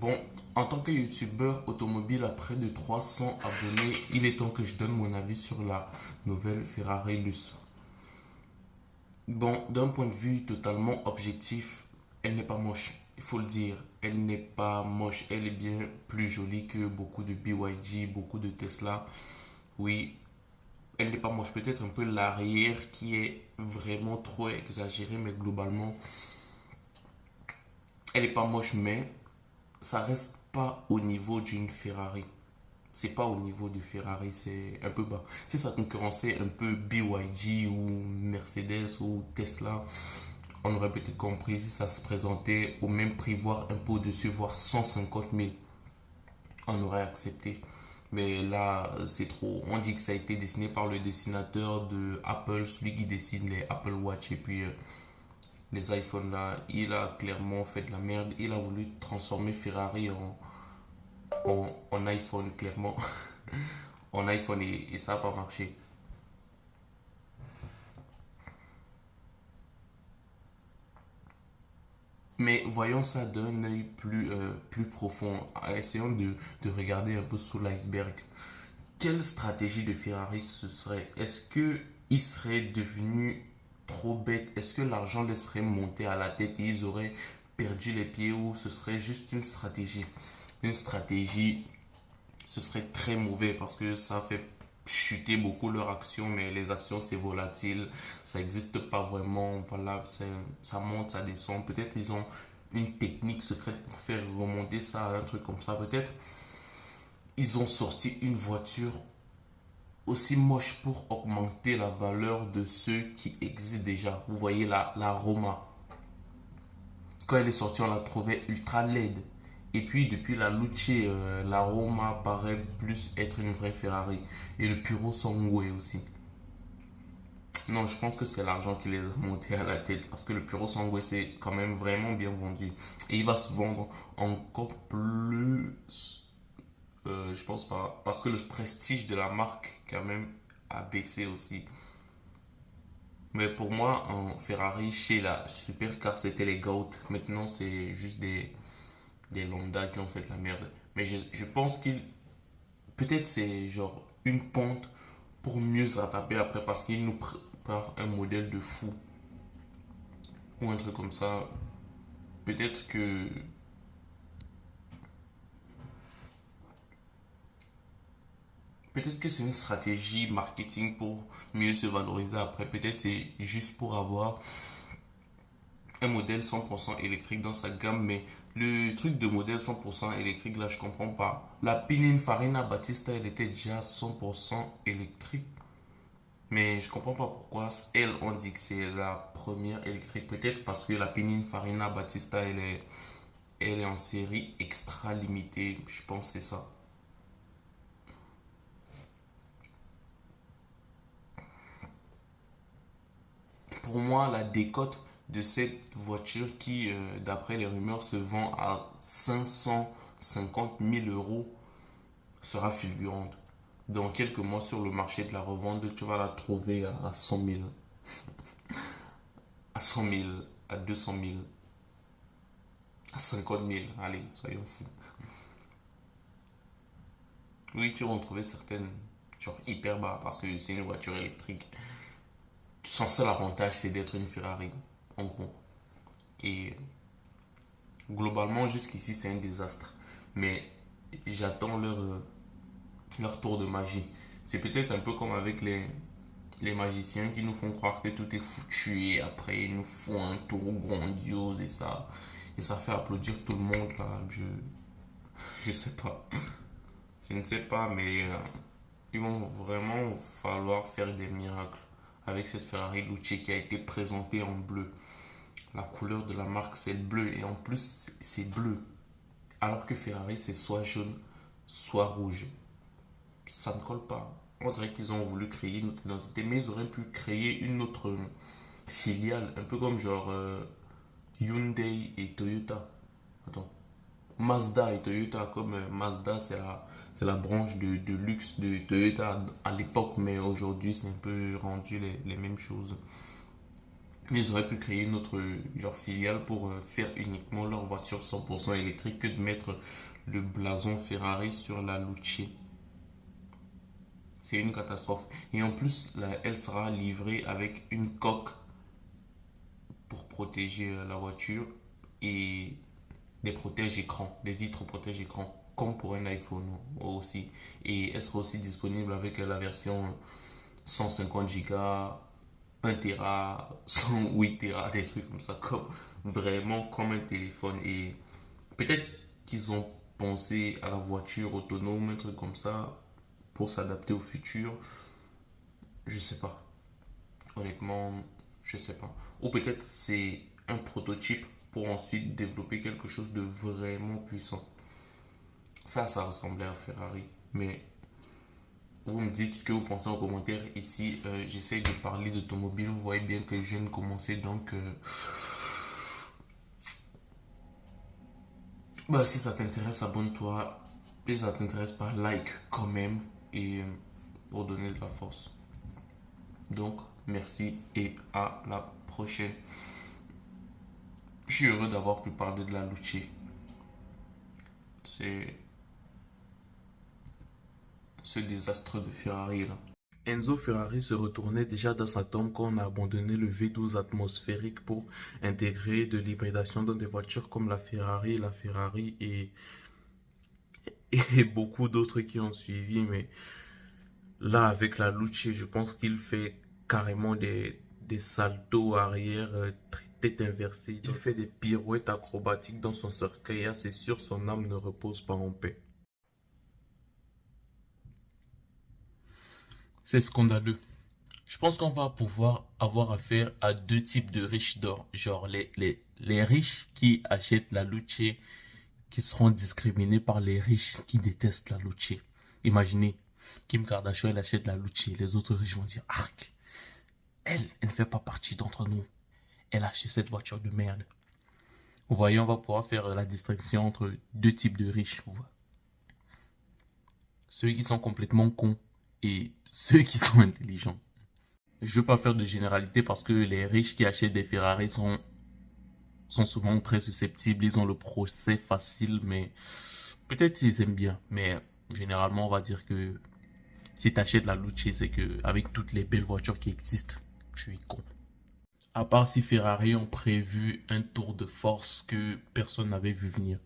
Bon, en tant que youtubeur automobile à près de 300 abonnés, il est temps que je donne mon avis sur la nouvelle Ferrari Luce. Bon, d'un point de vue totalement objectif, elle n'est pas moche, il faut le dire. Elle n'est pas moche, elle est bien plus jolie que beaucoup de BYD, beaucoup de Tesla. Oui, elle n'est pas moche. Peut-être un peu l'arrière qui est vraiment trop exagéré, mais globalement, elle n'est pas moche, mais ça reste pas au niveau d'une Ferrari. C'est pas au niveau de Ferrari, c'est un peu bas. Si ça concurrençait un peu BYD ou Mercedes ou Tesla, on aurait peut-être compris si ça se présentait au même prix, voire un peu au-dessus, voire 150 000. On aurait accepté. Mais là, c'est trop. On dit que ça a été dessiné par le dessinateur de Apple, celui qui dessine les Apple Watch et puis les iPhones là. Il a clairement fait de la merde. Il a voulu transformer Ferrari en iPhone, clairement. En iPhone et ça n'a pas marché. Mais voyons ça d'un œil plus profond, essayons de regarder un peu sous l'iceberg. Quelle stratégie de Ferrari ce serait? Est-ce que il serait devenu trop bête? Est-ce que l'argent les serait monté à la tête et ils auraient perdu les pieds ou ce serait juste une stratégie? Une stratégie, ce serait très mauvais parce que ça fait chuter beaucoup leur action, mais les actions c'est volatile, ça n'existe pas vraiment, voilà, ça monte, ça descend. Peut-être ils ont une technique secrète pour faire remonter ça à un truc comme ça. Peut-être ils ont sorti une voiture aussi moche pour augmenter la valeur de ceux qui existent déjà. Vous voyez la Roma. Quand elle est sortie, on la trouvait ultra laide. Et puis depuis la Luce, la Roma paraît plus être une vraie Ferrari. Et le Puro Sangue aussi. Non, je pense que c'est l'argent qui les a montés à la tête. Parce que le Puro Sangue, c'est quand même vraiment bien vendu. Et il va se vendre encore plus. Je pense pas. Parce que le prestige de la marque, quand même, a baissé aussi. Mais pour moi, en Ferrari, chez la supercar, c'était les GOAT. Maintenant, c'est juste des lambda qui ont fait de la merde. Mais je pense qu'il. Peut-être c'est genre une pente pour mieux se rattraper après parce qu'il nous prépare un modèle de fou. Ou un truc comme ça. Peut-être que. Peut-être que c'est une stratégie marketing pour mieux se valoriser après. Peut-être c'est juste pour avoir un modèle 100% électrique dans sa gamme, mais le truc de modèle 100% électrique, là, je comprends pas. La Pininfarina Battista, elle était déjà 100% électrique, mais je comprends pas pourquoi elle, on dit que c'est la première électrique. Peut-être parce que la Pininfarina Battista, elle est en série extra limitée. Je pense que c'est ça. Pour moi, la décote de cette voiture qui, d'après les rumeurs, se vend à 550 000 euros sera fulgurante. Dans quelques mois sur le marché de la revente, tu vas la trouver à 100 000, à 100 000, à 200 000, à 50 000. Allez, soyons fous. Oui, tu vas en trouver certaines, genre hyper bas, parce que c'est une voiture électrique. Son seul avantage, c'est d'être une Ferrari, en gros. Et globalement, jusqu'ici, c'est un désastre. Mais j'attends leur tour de magie. C'est peut-être un peu comme avec les magiciens qui nous font croire que tout est foutu et après ils nous font un tour grandiose et ça fait applaudir tout le monde là. Je sais pas. Je ne sais pas, mais ils vont vraiment falloir faire des miracles avec cette Ferrari Luce qui a été présentée en bleu. La couleur de la marque c'est le bleu et en plus c'est bleu. Alors que Ferrari c'est soit jaune, soit rouge. Ça ne colle pas. On dirait qu'ils ont voulu créer une autre identité, mais ils auraient pu créer une autre filiale, un peu comme genre Hyundai et Toyota. Attends. Mazda et Toyota, comme Mazda, c'est la branche de luxe de Toyota à l'époque, mais aujourd'hui, c'est un peu rendu les mêmes choses. Mais ils auraient pu créer une autre genre filiale pour faire uniquement leur voiture 100% électrique que de mettre le blason Ferrari sur la Luce. C'est une catastrophe. Et en plus, elle sera livrée avec une coque pour protéger la voiture et des protèges écrans, des vitres protège écran, comme pour un iPhone aussi. Et elle sera aussi disponible avec la version 150 Go, 1 Tera, 108 Tera, des trucs comme ça, comme vraiment comme un téléphone. Et peut-être qu'ils ont pensé à la voiture autonome, un truc comme ça, pour s'adapter au futur. Je sais pas. Honnêtement, je sais pas. Ou peut-être c'est un prototype pour ensuite développer quelque chose de vraiment puissant. Ça ressemblait à Ferrari. Mais vous me dites ce que vous pensez en commentaire. Ici, j'essaie de parler d'automobile. Vous voyez bien que je viens de commencer. Donc, bah, si ça t'intéresse, abonne-toi. Et si ça t'intéresse pas, like quand même. Et pour donner de la force. Donc, merci et à la prochaine. Je suis heureux d'avoir pu parler de la Luce. C'est ce désastre de Ferrari là. Enzo Ferrari se retournait déjà dans sa tombe quand on a abandonné le V12 atmosphérique pour intégrer de l'hybridation dans des voitures comme la Ferrari et beaucoup d'autres qui ont suivi. Mais là, avec la Luce, je pense qu'il fait carrément des saltos arrière, tête inversée. Il fait des pirouettes acrobatiques dans son cercueil. C'est sûr, son âme ne repose pas en paix. C'est scandaleux. Je pense qu'on va pouvoir avoir affaire à deux types de riches d'or. Genre les riches qui achètent la Luce, qui seront discriminés par les riches qui détestent la Luce. Imaginez, Kim Kardashian, elle achète la Luce. Les autres riches vont dire, arc, elle ne fait pas partie d'entre nous. Elle a acheté cette voiture de merde. Vous voyez, on va pouvoir faire la distinction entre deux types de riches. Ceux qui sont complètement cons et ceux qui sont intelligents. Je ne veux pas faire de généralité parce que les riches qui achètent des Ferrari sont souvent très susceptibles. Ils ont le procès facile, mais peut-être ils aiment bien. Mais généralement, on va dire que si tu achètes la Luce, c'est que avec toutes les belles voitures qui existent, tu es con. À part si Ferrari ont prévu un tour de force que personne n'avait vu venir.